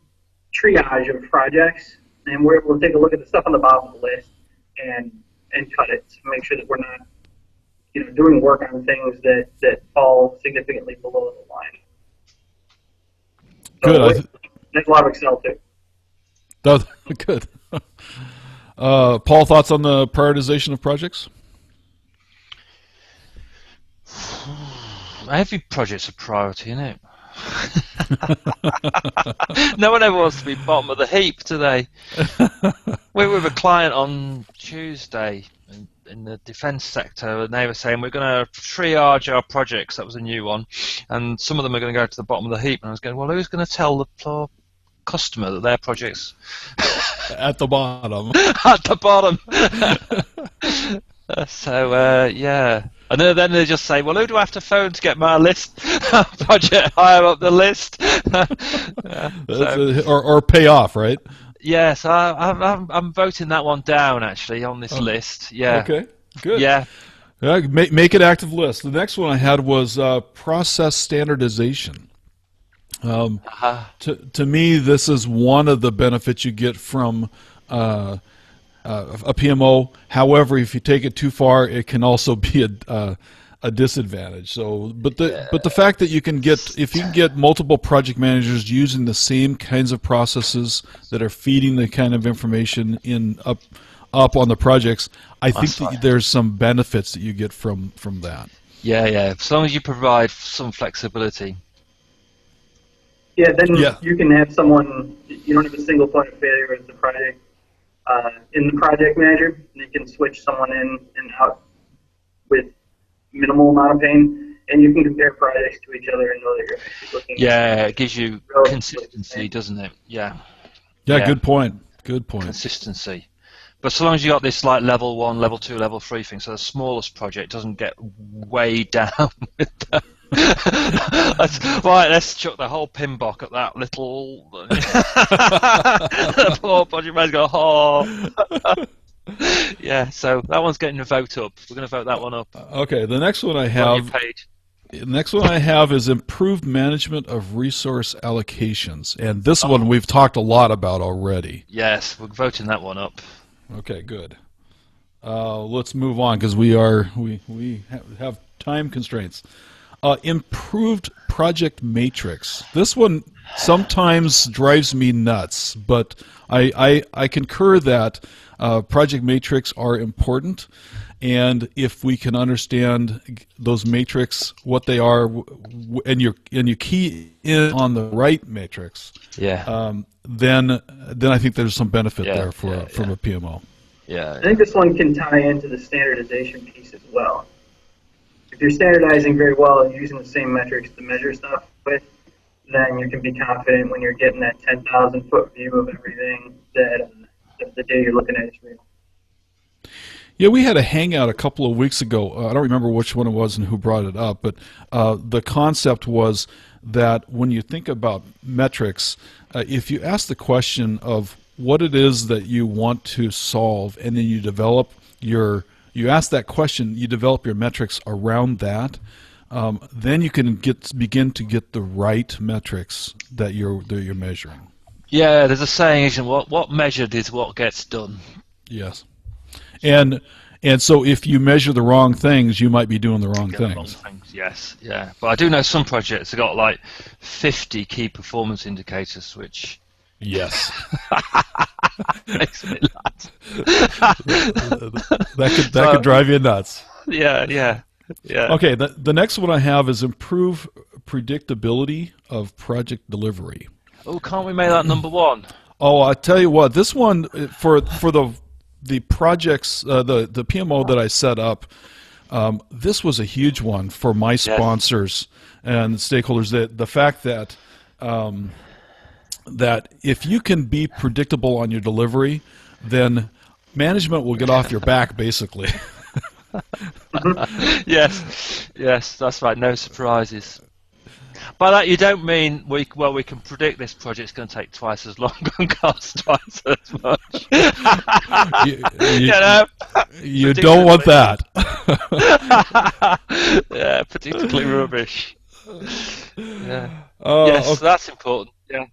[SPEAKER 2] triage of projects, and we're able to take a look at the stuff on the bottom of the list and cut it to make sure that we're not doing work on things that fall significantly below the line. So
[SPEAKER 1] good.
[SPEAKER 2] There's a lot of Excel too.
[SPEAKER 1] Good. Paul, thoughts on the prioritization of projects?
[SPEAKER 3] Every project's a priority, isn't it? No one ever wants to be bottom of the heap, do they? We were with a client on Tuesday in the defence sector, and they were saying we're going to triage our projects. That was a new one, and some of them are going to go to the bottom of the heap. And I was going, well, who's going to tell the poor customer that their project's
[SPEAKER 1] at the bottom?
[SPEAKER 3] At the bottom. Yeah. And then they just say, well, who do I have to phone to get my list project higher up the list?
[SPEAKER 1] Or pay off, right?
[SPEAKER 3] Yes, I'm voting that one down, actually, on this list. Yeah.
[SPEAKER 1] Okay, good.
[SPEAKER 3] Yeah.
[SPEAKER 1] Make it active list. The next one I had was process standardization. To me, this is one of the benefits you get from a PMO. However, if you take it too far, it can also be a disadvantage. So, but the fact that if you can get multiple project managers using the same kinds of processes that are feeding the kind of information up on the projects, I think that there's some benefits that you get from that.
[SPEAKER 3] Yeah. As long as you provide some flexibility.
[SPEAKER 2] Yeah, then you can have someone. You don't have a single point of failure with the project. In the project manager, and you can switch someone in and out with minimal amount of pain, and you can compare projects to each other and know that you're actually looking.
[SPEAKER 3] Yeah, it gives you consistency, doesn't it? Yeah.
[SPEAKER 1] Yeah. Good point. Good point.
[SPEAKER 3] Consistency. But so long as you got this like level 1, level 2, level 3 thing, so the smallest project doesn't get weighed down with the let's chuck the whole pinbock at that little. The poor project manager's going, oh. Yeah, so that one's getting a vote up. We're going to vote that one up.
[SPEAKER 1] Okay, the next one I have. The next one I have is improved management of resource allocations, and this one we've talked a lot about already.
[SPEAKER 3] Yes, we're voting that one up.
[SPEAKER 1] Okay, good. Let's move on because we have time constraints. Improved project matrix. This one sometimes drives me nuts, but I concur that project matrix are important, and if we can understand those matrix, what they are, and you key in on the right matrix, then I think there's some benefit there from a PMO.
[SPEAKER 3] Yeah,
[SPEAKER 2] I think this one can tie into the standardization piece as well. If you're standardizing very well and using the same metrics to measure stuff with, then you can be confident when you're getting that 10,000 foot view of everything that the data you're looking at is real.
[SPEAKER 1] Yeah, we had a hangout a couple of weeks ago. I don't remember which one it was and who brought it up, but the concept was that when you think about metrics, if you ask the question of what it is that you want to solve, and then you ask that question, you develop your metrics around that, then you can begin to get the right metrics that you're measuring.
[SPEAKER 3] Yeah, there's a saying, isn't what measured is what gets done.
[SPEAKER 1] Yes, and so if you measure the wrong things, you might be doing the wrong things.
[SPEAKER 3] Yes, yeah. But I do know some projects have got like 50 key performance indicators, which
[SPEAKER 1] yes.
[SPEAKER 3] makes me nuts.
[SPEAKER 1] that could drive you nuts.
[SPEAKER 3] Yeah.
[SPEAKER 1] Okay, the next one I have is improve predictability of project delivery.
[SPEAKER 3] Oh, can't we make that number 1?
[SPEAKER 1] Oh, I tell you what, this one for the projects, the PMO that I set up, this was a huge one for my sponsors and stakeholders. The fact that that if you can be predictable on your delivery, then management will get off your back, basically.
[SPEAKER 3] Yes, that's right. No surprises. By that you don't mean we can predict this project's going to take twice as long and cost twice as much.
[SPEAKER 1] You don't want that.
[SPEAKER 3] Yeah, particularly rubbish. Yeah. Yes, okay. That's important. Yeah.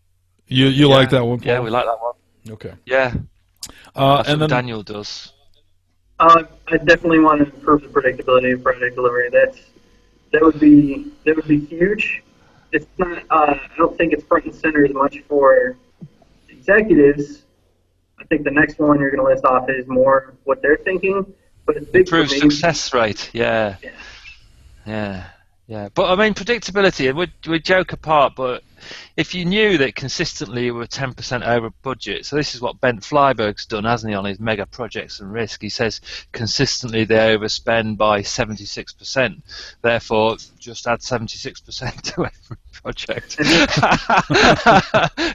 [SPEAKER 1] You like that one, Paul?
[SPEAKER 3] Yeah, we like that one.
[SPEAKER 1] Okay.
[SPEAKER 3] Yeah. That's what Daniel does.
[SPEAKER 2] I definitely want to improve the predictability of project delivery. That would be huge. It's not. I don't think it's front and center as much for executives. I think the next one you're going to list off is more what they're thinking, but it's big.
[SPEAKER 3] Improve success rate. Yeah. But I mean, predictability. We joke apart, but if you knew that consistently you were 10% over budget, so this is what Bent Flyberg's done, hasn't he, on his mega projects and risk? He says consistently they overspend by 76%. Therefore, just add 76% to every project. And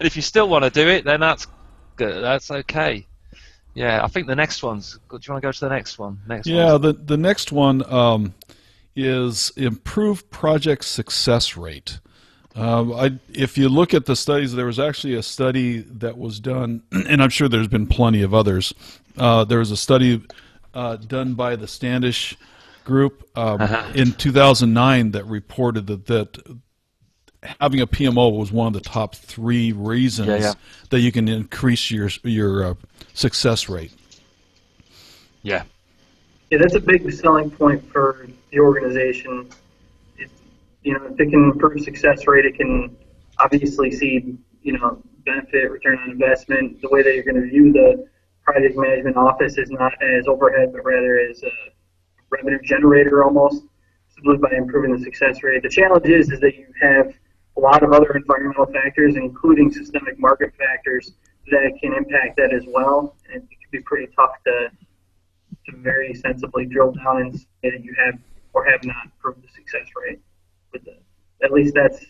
[SPEAKER 3] if you still want to do it, then that's good. That's okay. Yeah, I think the next one's good. Do you want to go to the next one?
[SPEAKER 1] The next one is improve project success rate. If you look at the studies, there was actually a study that was done, and I'm sure there's been plenty of others. There was a study done by the Standish group in 2009 that reported that having a PMO was one of the top 3 reasons that you can increase your success rate.
[SPEAKER 3] Yeah.
[SPEAKER 2] Yeah, that's a big selling point for the organization. If it can improve success rate, it can obviously see, benefit, return on investment. The way that you're going to view the project management office is not as overhead, but rather as a revenue generator almost, simply by improving the success rate. The challenge is that you have a lot of other environmental factors, including systemic market factors, that can impact that as well. And it can be pretty tough to very sensibly drill down and say that you have or have not improved the success rate. At least that's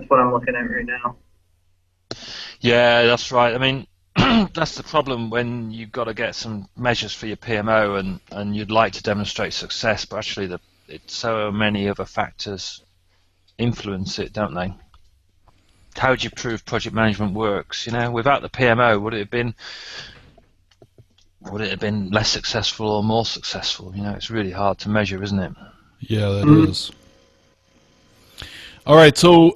[SPEAKER 2] what I'm looking at right now.
[SPEAKER 3] Yeah, that's right. I mean, that's the problem when you've got to get some measures for your PMO, and you'd like to demonstrate success, but actually so many other factors influence it, don't they? How would you prove project management works? Without the PMO, would it have been less successful or more successful? It's really hard to measure, isn't it?
[SPEAKER 1] Yeah, that is. All right, so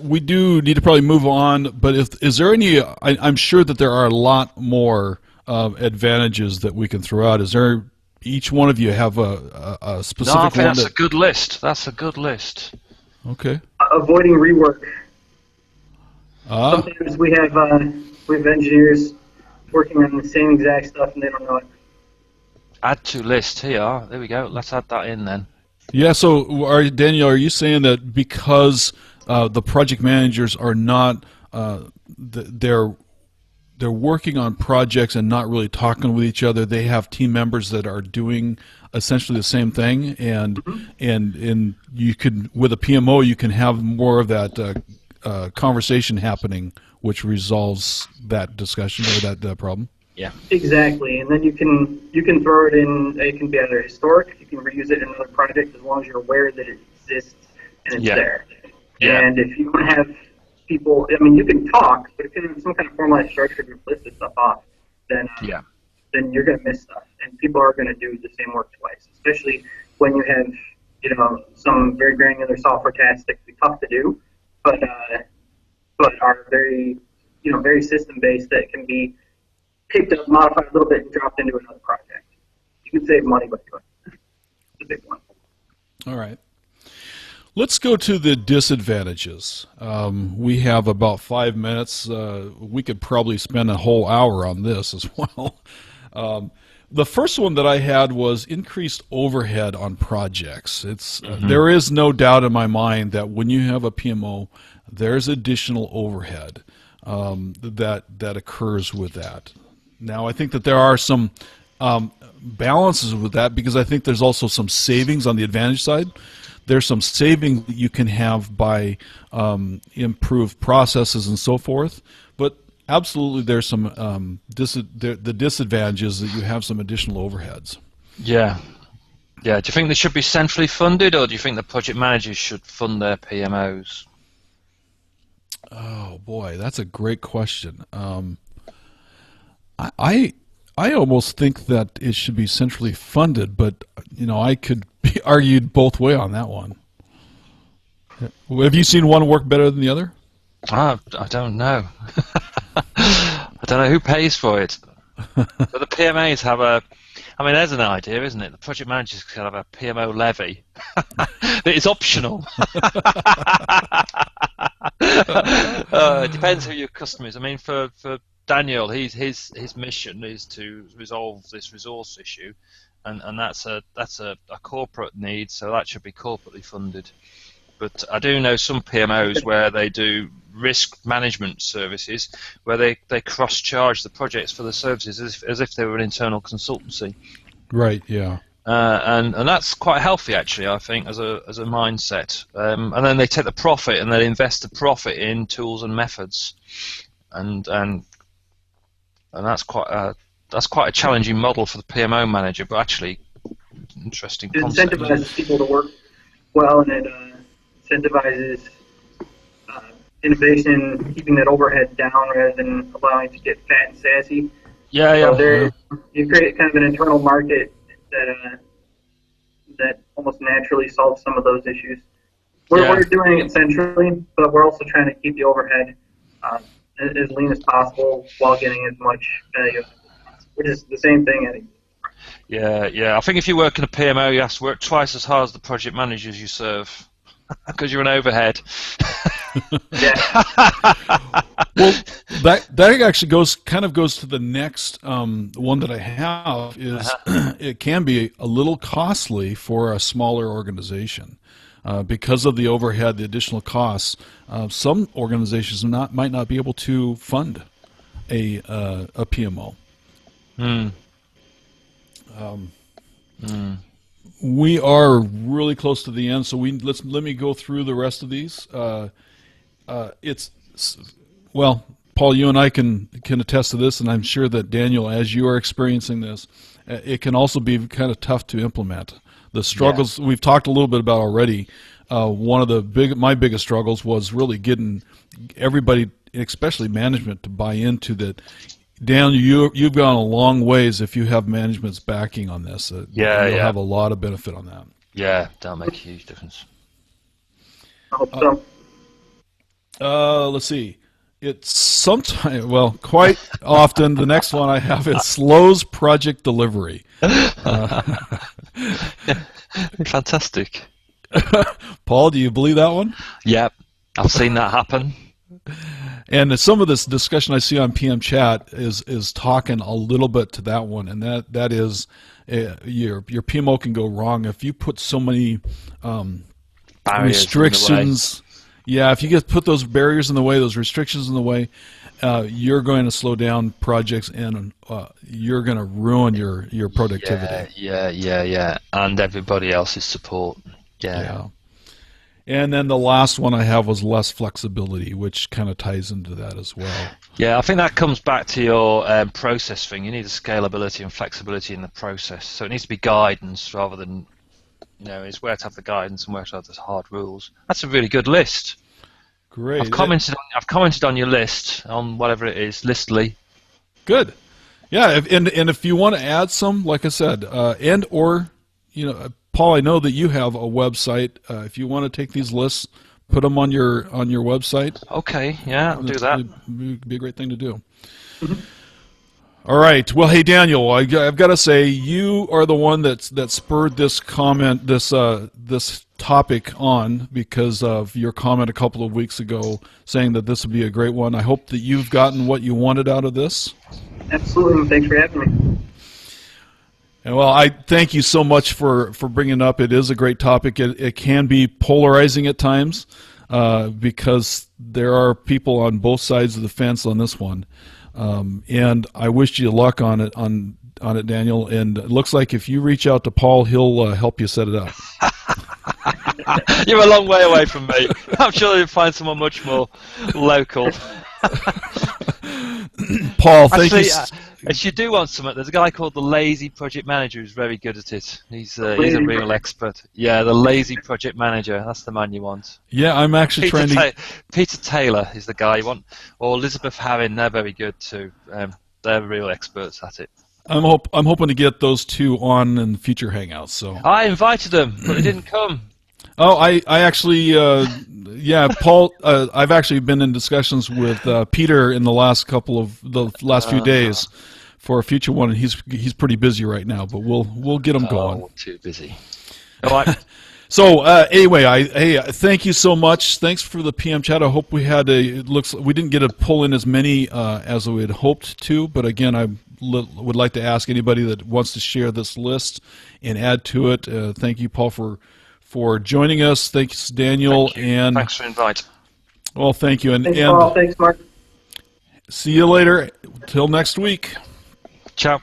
[SPEAKER 1] we do need to probably move on, but is there any? I'm sure that there are a lot more advantages that we can throw out. Is there? Each one of you have a specific
[SPEAKER 3] No, I think
[SPEAKER 1] one?
[SPEAKER 3] that's a good list. That's a good list.
[SPEAKER 1] Okay.
[SPEAKER 2] Avoiding rework. Sometimes we have engineers working on the same exact stuff and they don't know it.
[SPEAKER 3] Add to list here. There we go. Let's add that in then.
[SPEAKER 1] Yeah. So, Daniel, are you saying that because the project managers are not they're working on projects and not really talking with each other, they have team members that are doing essentially the same thing, and you could, with a PMO, you can have more of that conversation happening, which resolves that discussion or that problem.
[SPEAKER 3] Yeah.
[SPEAKER 2] Exactly, and then you can throw it in. It can be either historic. You can reuse it in another project as long as you're aware that it exists and it's there.
[SPEAKER 3] Yeah.
[SPEAKER 2] And if you don't have people, I mean, you can talk, but if you have some kind of formalized structure to list this stuff off, then you're going to miss stuff, and people are going to do the same work twice, especially when you have some very granular software tasks that can be tough to do, but are very very system based that can be picked up, modified a little bit, and dropped into another project. You can save money by doing it. It's a big one.
[SPEAKER 1] All right. Let's go to the disadvantages. We have about 5 minutes. We could probably spend a whole hour on this as well. The first one that I had was increased overhead on projects. There is no doubt in my mind that when you have a PMO, there's additional overhead that occurs with that. Now, I think that there are some balances with that, because I think there's also some savings on the advantage side. There's some savings that you can have by improved processes and so forth, but absolutely there's some the disadvantages that you have some additional overheads.
[SPEAKER 3] Yeah. Do you think they should be centrally funded, or do you think the project managers should fund their PMOs?
[SPEAKER 1] Oh boy, that's a great question. I almost think that it should be centrally funded, but I could be argued both way on that one. Have you seen one work better than the other?
[SPEAKER 3] I don't know. I don't know who pays for it. But the PMAs have there's an idea, isn't it? The project managers can have a PMO levy. It's optional. It depends who your customer is. I mean, for Daniel, his mission is to resolve this resource issue, and that's a corporate need, so that should be corporately funded. But I do know some PMOs where they do risk management services, where they cross-charge the projects for the services as if they were an internal consultancy.
[SPEAKER 1] Right. Yeah.
[SPEAKER 3] And that's quite healthy, actually, I think, as a mindset. And then they take the profit and they invest the profit in tools and methods, and that's quite a challenging model for the PMO manager, but actually interesting concept.
[SPEAKER 2] It incentivizes people to work well, and it incentivizes innovation, keeping that overhead down rather than allowing it to get fat and sassy. So you create kind of an internal market that almost naturally solves some of those issues. We're doing it centrally, but we're also trying to keep the overhead as lean as possible while getting as much value, which is the same thing, I think.
[SPEAKER 3] Yeah. I think if you work in a PMO, you have to work twice as hard as the project managers you serve, because you're an overhead.
[SPEAKER 2] Yeah.
[SPEAKER 1] Well, that actually goes to the next one that I have is it can be a little costly for a smaller organization because of the overhead, the additional costs. Some organizations might not be able to fund a PMO. We are really close to the end, so let me go through the rest of these. Paul, you and I can attest to this, and I'm sure that Daniel, as you are experiencing this, it can also be kind of tough to implement. The struggles we've talked a little bit about already. One of my biggest struggles was really getting everybody, especially management, to buy into that. Daniel, you've gone a long ways if you have management's backing on this. You'll have a lot of benefit on that.
[SPEAKER 3] Yeah, that'll make a huge difference.
[SPEAKER 2] I hope so.
[SPEAKER 1] Let's see. It's sometimes, well, quite often, the next one I have is slows project delivery.
[SPEAKER 3] Fantastic.
[SPEAKER 1] Paul, do you believe that one?
[SPEAKER 3] Yep, I've seen that happen.
[SPEAKER 1] And some of this discussion I see on PM Chat is talking a little bit to that one, and that is your PMO can go wrong if you put so many restrictions. Yeah, if you put those barriers in the way, those restrictions in the way, you're going to slow down projects, and you're going to ruin your productivity.
[SPEAKER 3] Yeah, and everybody else's support. Yeah.
[SPEAKER 1] And then the last one I have was less flexibility, which kind of ties into that as well.
[SPEAKER 3] Yeah, I think that comes back to your process thing. You need a scalability and flexibility in the process. So it needs to be guidance rather than, it's where to have the guidance and where to have the hard rules. That's a really good list.
[SPEAKER 1] Great.
[SPEAKER 3] I've commented on your list, on whatever it is, Listly.
[SPEAKER 1] Good. Yeah, and if you want to add some, like I said, or Paul, I know that you have a website. If you want to take these lists, put them on your website.
[SPEAKER 3] Okay, yeah, I'll do that.
[SPEAKER 1] It'd be a great thing to do. All right. Well, hey Daniel, I've got to say you are the one that spurred this comment, this topic on because of your comment a couple of weeks ago saying that this would be a great one. I hope that you've gotten what you wanted out of this.
[SPEAKER 2] Absolutely. Thanks for having me.
[SPEAKER 1] And well, I thank you so much for bringing it up. It is a great topic. It can be polarizing at times because there are people on both sides of the fence on this one. And I wish you luck on it, Daniel. And it looks like if you reach out to Paul, he'll help you set it up.
[SPEAKER 3] You're a long way away from me. I'm sure you'll find someone much more local.
[SPEAKER 1] Paul, thank you.
[SPEAKER 3] If you do want something, there's a guy called the Lazy Project Manager who's very good at it. He's a real expert. Yeah, the Lazy Project Manager. That's the man you want.
[SPEAKER 1] Yeah, I'm actually trying to...
[SPEAKER 3] Peter Taylor is the guy you want. Or Elizabeth Harrin, they're very good too. They're real experts at it.
[SPEAKER 1] I'm hoping to get those two on in future Hangouts. So
[SPEAKER 3] I invited them, but they didn't come.
[SPEAKER 1] Oh, I actually, Paul, I've actually been in discussions with Peter in the last few days for a future one, and he's pretty busy right now, but we'll get him going.
[SPEAKER 3] Oh, too busy. All right.
[SPEAKER 1] So anyway, thank you so much. Thanks for the PM chat. I hope we didn't get to pull in as many as we had hoped to, but again, I would like to ask anybody that wants to share this list and add to it. Thank you, Paul, for joining us. Thanks, Daniel. And
[SPEAKER 3] thanks for the invite.
[SPEAKER 1] Well, thank you.
[SPEAKER 2] Thanks, Paul. Thanks, Mark.
[SPEAKER 1] See you later. Till next week.
[SPEAKER 3] Ciao.